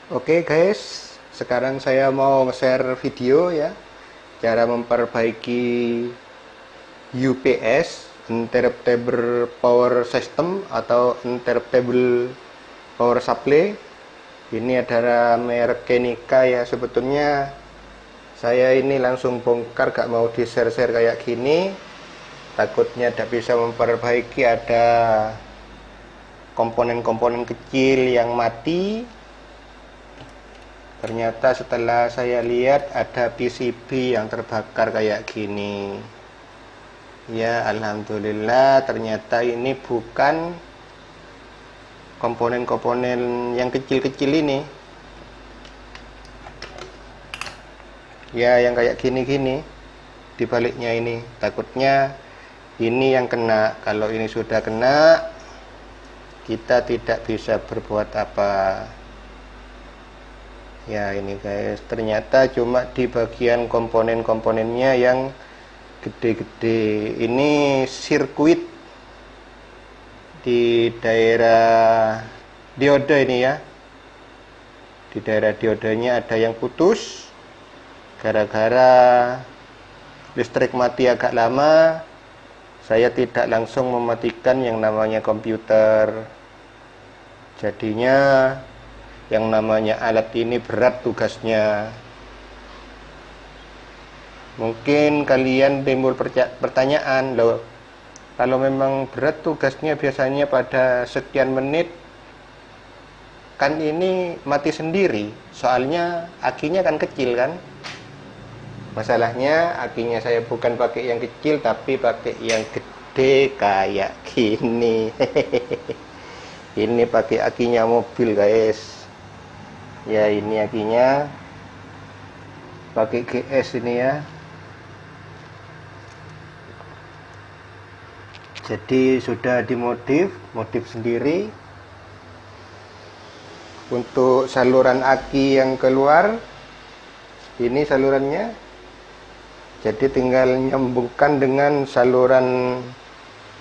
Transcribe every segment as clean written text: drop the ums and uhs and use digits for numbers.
Oke guys, sekarang saya mau nge-share video ya, cara memperbaiki UPS, Uninterruptible Power System atau Uninterruptible Power Supply. Ini adalah merek Kenika ya. Sebetulnya saya ini langsung bongkar, gak mau di-share-share kayak gini, takutnya tidak bisa memperbaiki, ada komponen-komponen kecil yang mati. Ternyata setelah saya lihat ada PCB yang terbakar kayak gini. Ya, alhamdulillah ternyata ini bukan komponen-komponen yang kecil-kecil ini. Ya, yang kayak gini-gini. Dibaliknya ini, takutnya ini yang kena. Kalau ini sudah kena, kita tidak bisa berbuat apa. Ya ini guys, ternyata cuma di bagian komponen-komponennya yang gede-gede. Ini sirkuit di daerah diode ini ya. Di daerah diodenya ada yang putus gara-gara listrik mati agak lama. Saya tidak langsung mematikan yang namanya komputer. Jadinya yang namanya alat ini berat tugasnya. Mungkin kalian timbul pertanyaan, loh, kalau memang berat tugasnya biasanya pada sekian menit, kan ini mati sendiri, soalnya akinya kan kecil kan. Masalahnya akinya saya bukan pakai yang kecil, tapi pakai yang gede kayak gini. Ini pakai akinya mobil guys. Ya ini akinya pakai GS ini ya. Jadi sudah dimodif, modif sendiri. Untuk saluran aki yang keluar, ini salurannya. Jadi tinggal nyambungkan dengan saluran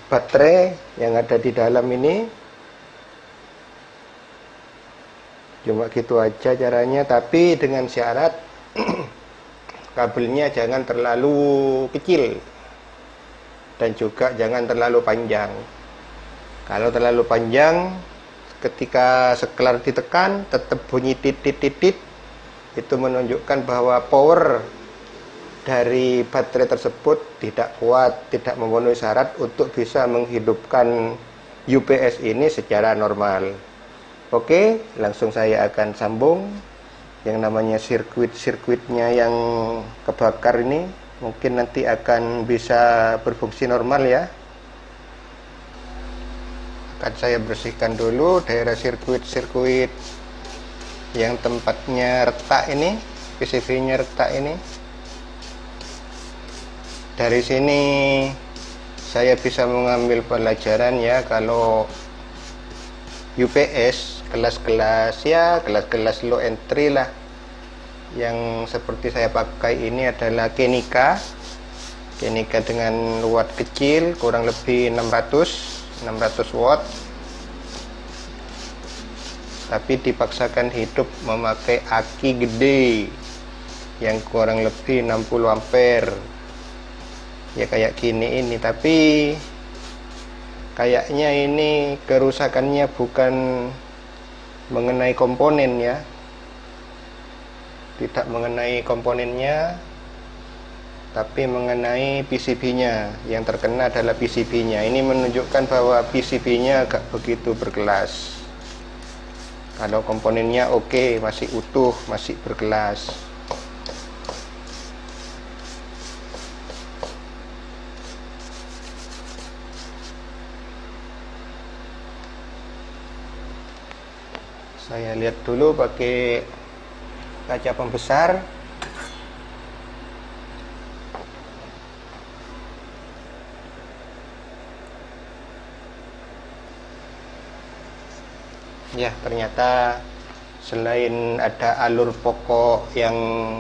baterai yang ada di dalam ini. Cuma gitu aja caranya, tapi dengan syarat kabelnya jangan terlalu kecil dan juga jangan terlalu panjang. Kalau terlalu panjang, ketika seklar ditekan tetap bunyi titit-titit, itu menunjukkan bahwa power dari baterai tersebut tidak kuat, tidak memenuhi syarat untuk bisa menghidupkan UPS ini secara normal. Oke, langsung saya akan sambung yang namanya sirkuit-sirkuitnya yang kebakar ini. Mungkin nanti akan bisa berfungsi normal ya. Akan saya bersihkan dulu daerah sirkuit-sirkuit yang tempatnya retak ini, PCB-nya retak ini. Dari sini saya bisa mengambil pelajaran ya, kalau UPS kelas-kelas ya, kelas-kelas low entry lah. Yang seperti saya pakai ini adalah Kenika dengan watt kecil, kurang lebih 600 watt, tapi dipaksakan hidup memakai aki gede yang kurang lebih 60 ampere ya, kayak gini ini. Tapi kayaknya ini kerusakannya bukan mengenai komponen ya, tidak mengenai komponennya, tapi mengenai PCB-nya. Yang terkena adalah PCB-nya. Ini menunjukkan bahwa PCB-nya agak begitu berkelas. Kalau komponennya oke, masih utuh, masih berkelas. Saya lihat dulu pakai kaca pembesar. Ya, ternyata selain ada alur pokok yang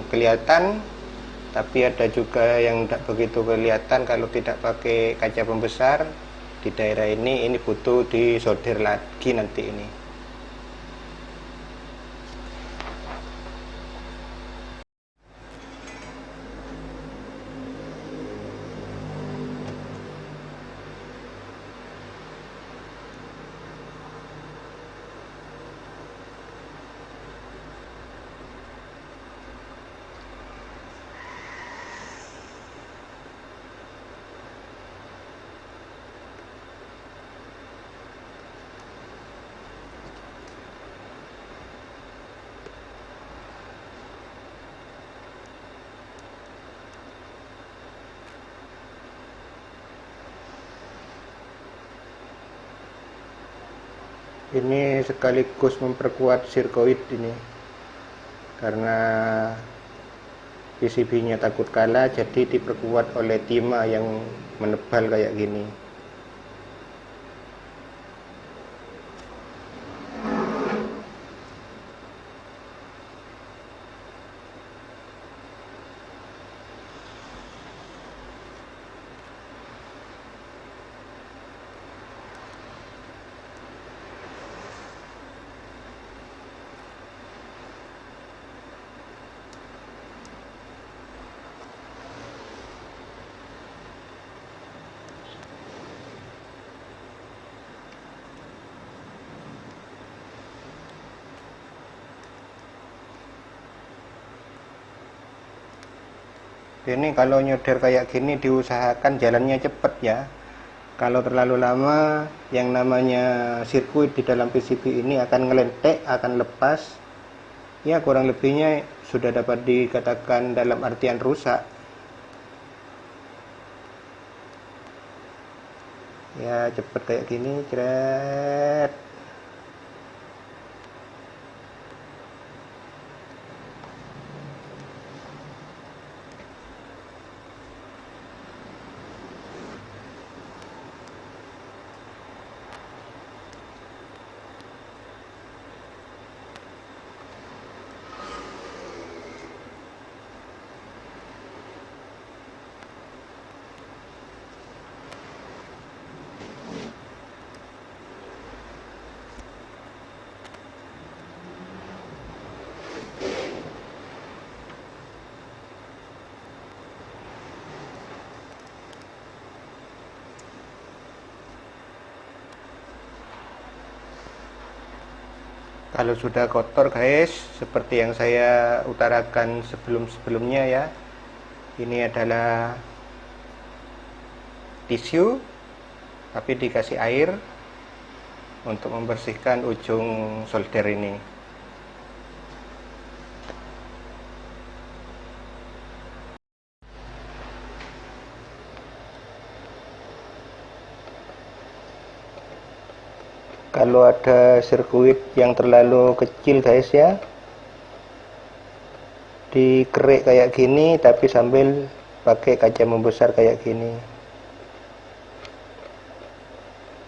kelihatan, tapi ada juga yang tidak begitu kelihatan kalau tidak pakai kaca pembesar. Di daerah ini butuh disolder lagi nanti ini. Ini sekaligus memperkuat sirkuit ini, karena PCB-nya takut kalah, jadi diperkuat oleh timah yang menebal kayak gini. Ini kalau nyodor kayak gini diusahakan jalannya cepet ya. Kalau terlalu lama, yang namanya sirkuit di dalam PCB ini akan ngelentek, akan lepas. Ya kurang lebihnya sudah dapat dikatakan dalam artian rusak. Ya cepet kayak gini, cret. Kalau sudah kotor guys, seperti yang saya utarakan sebelum-sebelumnya ya, ini adalah tisu tapi dikasih air untuk membersihkan ujung solder ini. Kalau ada sirkuit yang terlalu kecil guys ya, dikerik kayak gini tapi sambil pakai kaca membesar kayak gini,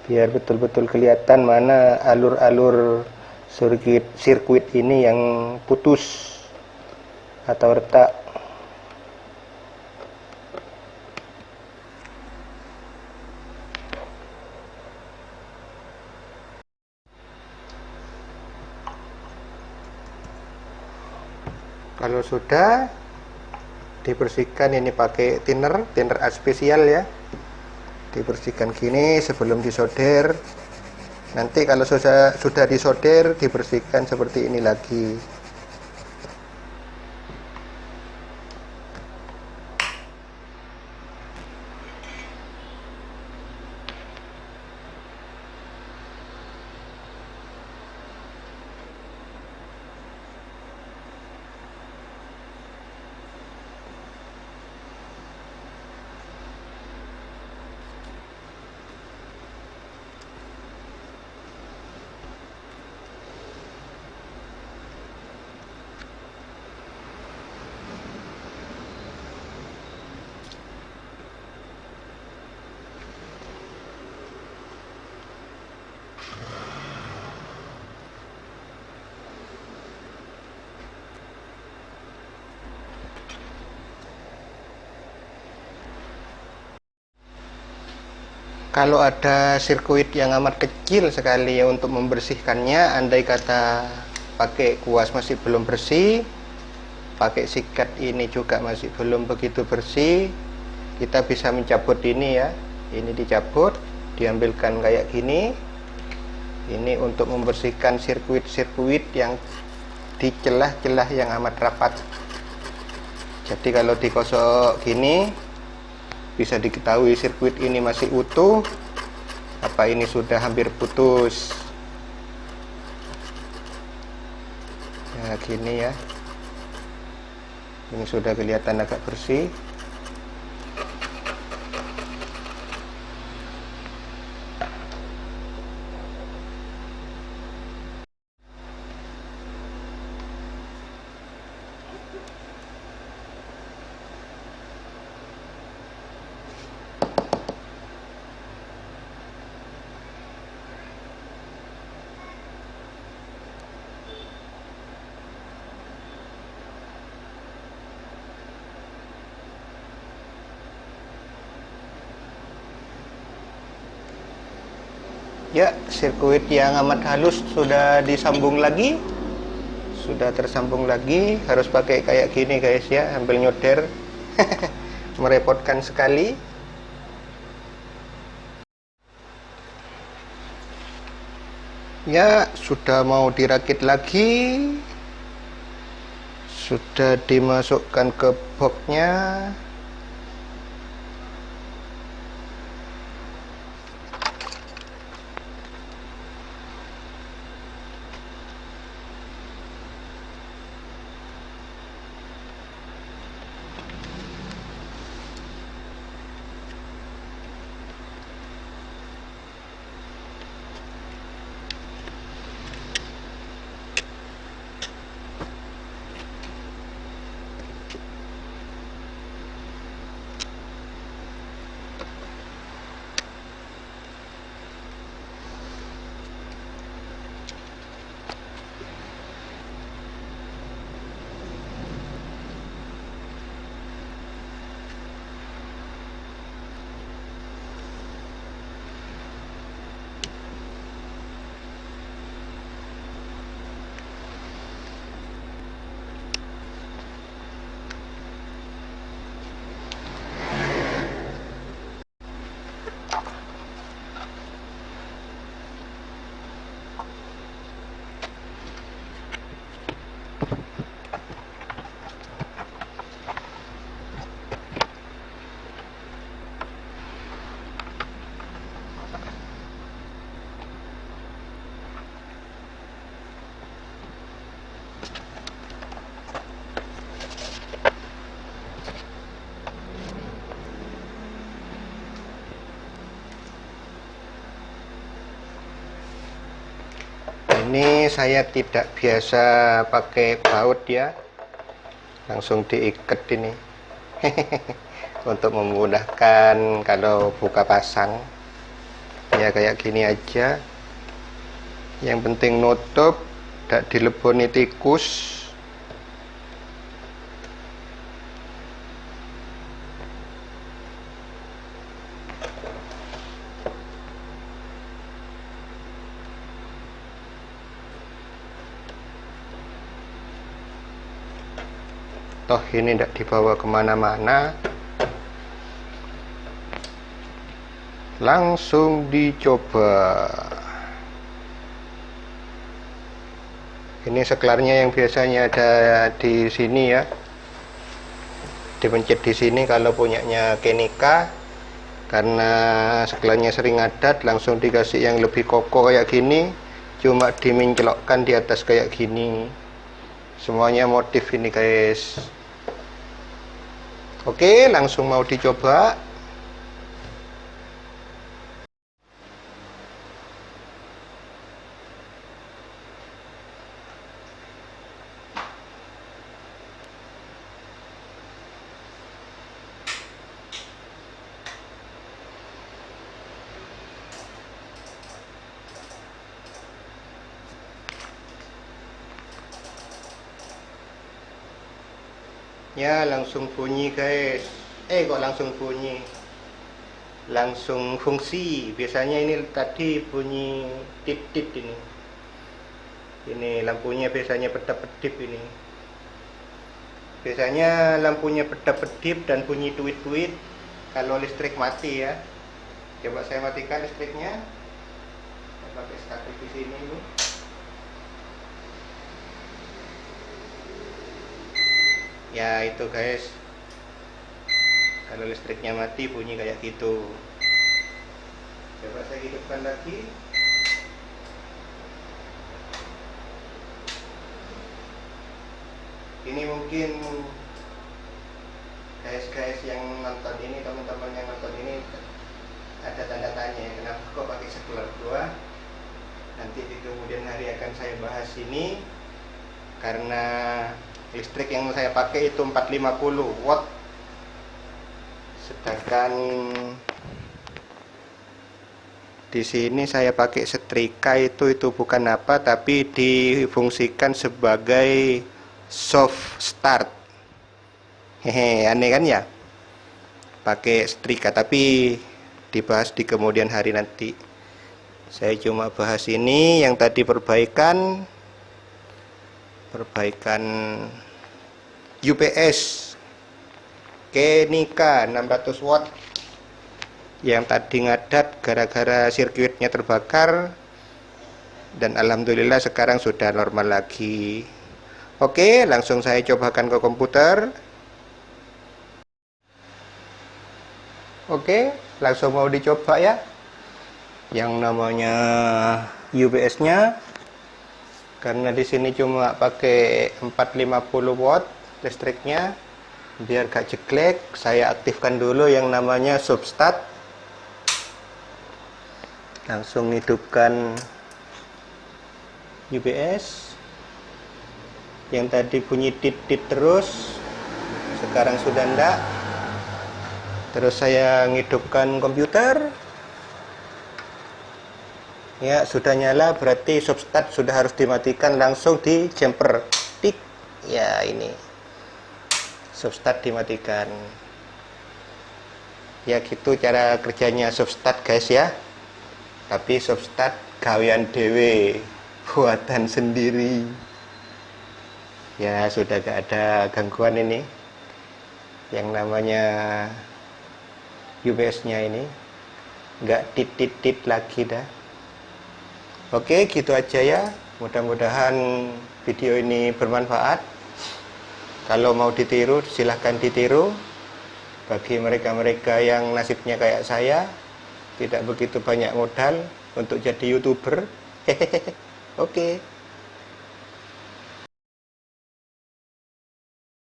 biar betul-betul kelihatan mana alur-alur sirkuit ini yang putus atau retak. Kalau sudah dibersihkan, ini pakai thinner as spesial ya, dibersihkan gini sebelum disolder. Nanti kalau sudah disolder, dibersihkan seperti ini lagi. Kalau ada sirkuit yang amat kecil sekali ya untuk membersihkannya, andai kata pakai kuas masih belum bersih, pakai sikat ini juga masih belum begitu bersih, kita bisa mencabut ini ya. Ini dicabut, diambilkan kayak gini. Ini untuk membersihkan sirkuit-sirkuit yang di celah-celah yang amat rapat. Jadi kalau digosok gini, bisa diketahui sirkuit ini masih utuh apa ini sudah hampir putus. Ya gini ya, ini sudah kelihatan agak bersih. Ya, sirkuit yang amat halus sudah disambung lagi. Sudah tersambung lagi. Harus pakai kayak gini guys ya, ambil nyoder. Merepotkan sekali. Ya, sudah mau dirakit lagi. Sudah dimasukkan ke boxnya. Ini saya tidak biasa pakai baut ya, langsung diikat ini. Untuk memudahkan kalau buka pasang ya, kayak gini aja. Yang penting nutup, tidak dileboni tikus. Toh ini tidak dibawa kemana-mana, langsung dicoba. Ini seklarnya yang biasanya ada di sini ya, dipencet di sini kalau punyanya Kenika. Karena seklarnya sering ngadat, langsung dikasih yang lebih kokoh kayak gini, cuma dimincelokkan di atas kayak gini. Semuanya motif ini guys. Oke, langsung mau dicoba. Ya, langsung bunyi guys. Kok langsung bunyi? Langsung fungsi. Biasanya ini tadi bunyi tit-tit ini. Ini lampunya biasanya pedap-pedip ini. Biasanya lampunya pedap-pedip dan bunyi tuit-tuit kalau listrik mati ya. Coba saya matikan listriknya. Saya pakai statif di sini ini. Ya itu guys, kalau listriknya mati bunyi kayak gitu. Coba saya hidupkan lagi. Ini mungkin guys yang nonton ini, teman-teman yang nonton ini ada tanda tanya ya, kenapa kok pakai seklar 2. Nanti di kemudian hari akan saya bahas ini. Karena listrik yang saya pakai itu 450 watt, sedangkan di sini saya pakai setrika itu bukan apa, tapi difungsikan sebagai soft start. Hehe, aneh kan ya, pakai setrika, tapi dibahas di kemudian hari nanti. Saya cuma bahas ini yang tadi perbaikan UPS Kenika 600 watt yang tadi ngadat gara-gara sirkuitnya terbakar, dan alhamdulillah sekarang sudah normal lagi. Oke, langsung saya cobakan ke komputer. Oke, langsung mau dicoba ya yang namanya UPS-nya. Karena di sini cuma pakai 450 watt listriknya, biar gak jeglek, saya aktifkan dulu yang namanya substat. Langsung hidupkan UPS yang tadi bunyi tit-tit terus, sekarang sudah enggak. Terus saya ngidupkan komputer. Ya, sudah nyala, berarti substat sudah harus dimatikan, langsung di jumper. Tik. Ya, ini. Substat dimatikan. Ya, gitu cara kerjanya substat, guys ya. Tapi substat gawean dewe, buatan sendiri. Ya, sudah gak ada gangguan ini. Yang namanya UPS-nya ini nggak tit-tit-tit lagi dah. Oke, gitu aja ya. Mudah-mudahan video ini bermanfaat. Kalau mau ditiru, silahkan ditiru. Bagi mereka-mereka yang nasibnya kayak saya, tidak begitu banyak modal untuk jadi YouTuber. Oke.